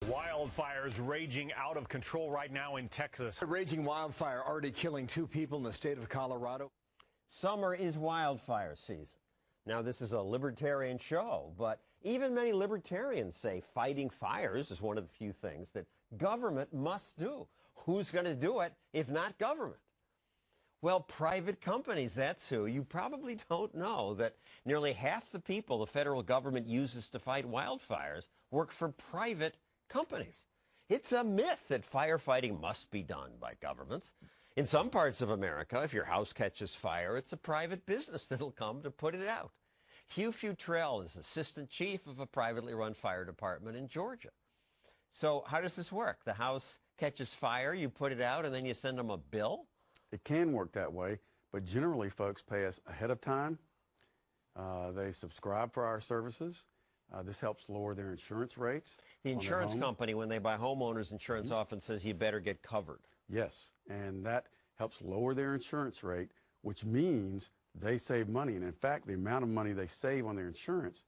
Wildfires raging out of control right now in Texas. A raging wildfire already killing 2 people in the state of Colorado. Summer is wildfire season. Now, this is a libertarian show, but even many libertarians say fighting fires is one of the few things that government must do. Who's going to do it if not government? Well, private companies, that's who. You probably don't know that nearly half the people the federal government uses to fight wildfires work for private companies. It's a myth that firefighting must be done by governments. In some parts of America, if your house catches fire, it's a private business that'll come to put it out. Hugh Futrell is assistant chief of a privately run fire department in Georgia. So how does this work? The house catches fire, you put it out, and then you send them a bill? It can work that way, but generally folks pay us ahead of time. They subscribe for our services. This helps lower their insurance rates. The insurance company, when they buy homeowners insurance, often says you better get covered. Yes, and that helps lower their insurance rate, which means they save money. And in fact, the amount of money they save on their insurance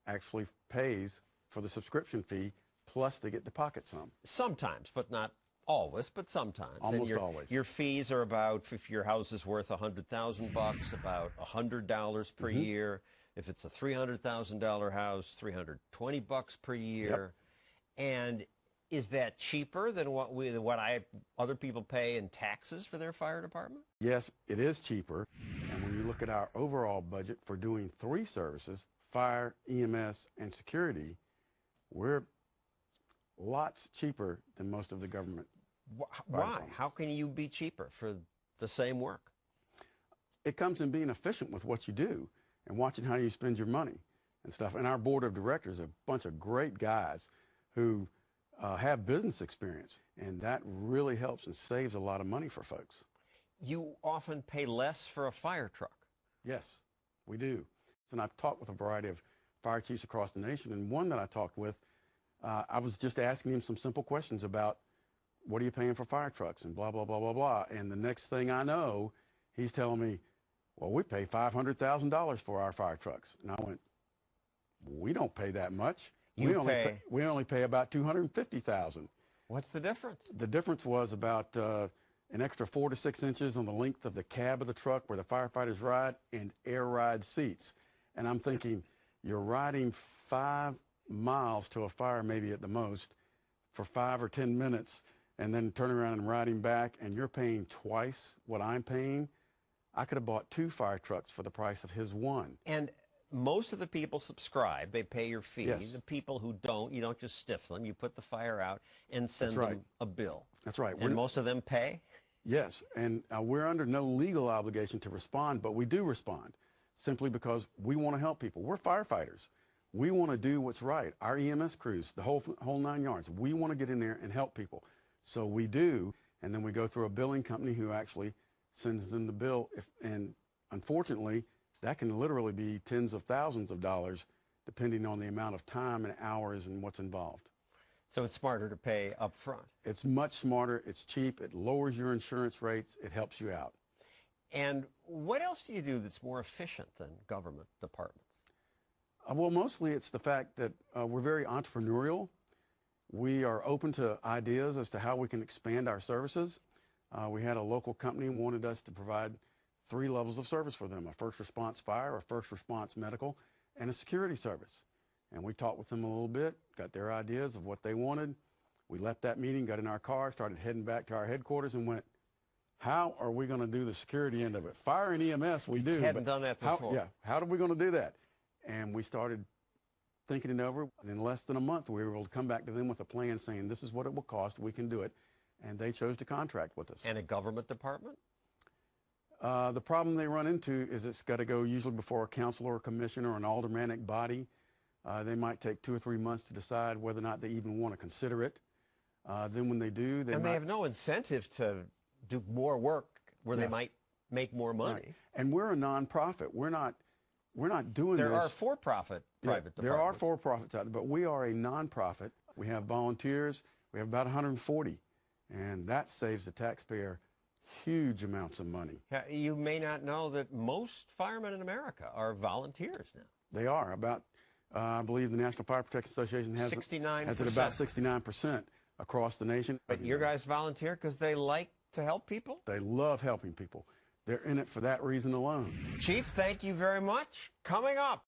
actually pays for the subscription fee, plus they get to pocket some. Sometimes, but not always, but sometimes. Almost always. Your fees are about, if your house is worth $100,000, about $100 per year. If it's a $300,000 house, $320 per year. Yep. And is that cheaper than what other people pay in taxes for their fire department? Yes, it is cheaper. And when you look at our overall budget for doing 3 services, fire, EMS, and security, we're lots cheaper than most of the government. Why? How can you be cheaper for the same work? It comes in being efficient with what you do and watching how you spend your money and stuff. And our board of directors are a bunch of great guys who have business experience, and that really helps and saves a lot of money for folks. You often pay less for a fire truck. Yes, we do. And I've talked with a variety of fire chiefs across the nation, and one that I talked with, I was just asking him some simple questions about what are you paying for fire trucks and blah, blah, blah, blah, blah. And the next thing I know, he's telling me, well, we pay $500,000 for our fire trucks. And I went, we don't pay that much. We only pay about $250,000. What's the difference? The difference was about an extra 4 to 6 inches on the length of the cab of the truck where the firefighters ride and air ride seats. And I'm thinking, you're riding 5 miles to a fire maybe at the most for 5 or 10 minutes and then turning around and riding back, and you're paying twice what I'm paying. I could have bought 2 fire trucks for the price of his one. And most of the people subscribe. They pay your fee. Yes. The people who don't, you don't just stiff them. You put the fire out and send them a bill. That's right. And most of them pay? Yes. And we're under no legal obligation to respond, but we do respond simply because we want to help people. We're firefighters. We want to do what's right. Our EMS crews, the whole 9 yards, we want to get in there and help people. So we do, and then we go through a billing company who actually sends them the bill. And unfortunately, that can literally be tens of thousands of dollars depending on the amount of time and hours and what's involved. So it's smarter to pay up front. It's much smarter. It's cheap. It lowers your insurance rates. It helps you out. And what else do you do that's more efficient than government departments? Well, mostly it's the fact that we're very entrepreneurial. We are open to ideas as to how we can expand our services. We had a local company wanted us to provide 3 levels of service for them: a first response fire, a first response medical, and a security service. And we talked with them a little bit, got their ideas of what they wanted. We left that meeting, got in our car, started heading back to our headquarters and went, how are we going to do the security end of it? Fire and EMS we do. Hadn't done that before. How are we going to do that? And we started thinking it over. And in less than a month, we were able to come back to them with a plan saying, this is what it will cost, we can do it. And they chose to contract with us. And a government department? The problem they run into is it's got to go usually before a council or a commission or an aldermanic body. They might take 2 or 3 months to decide whether or not they even want to consider it. Then when they do, they have no incentive to do more work where they might make more money. Right. And we're a nonprofit. We're not doing this. There are for-profit private departments. There are for-profits out there, but we are a nonprofit. We have volunteers. We have about 140, and that saves the taxpayer huge amounts of money. You may not know that most firemen in America are volunteers now. They are. About I believe the National Fire Protection Association has 69%. Has it about 69% across the nation. But your guys volunteer because they like to help people? They love helping people. They're in it for that reason alone. Chief, thank you very much. Coming up.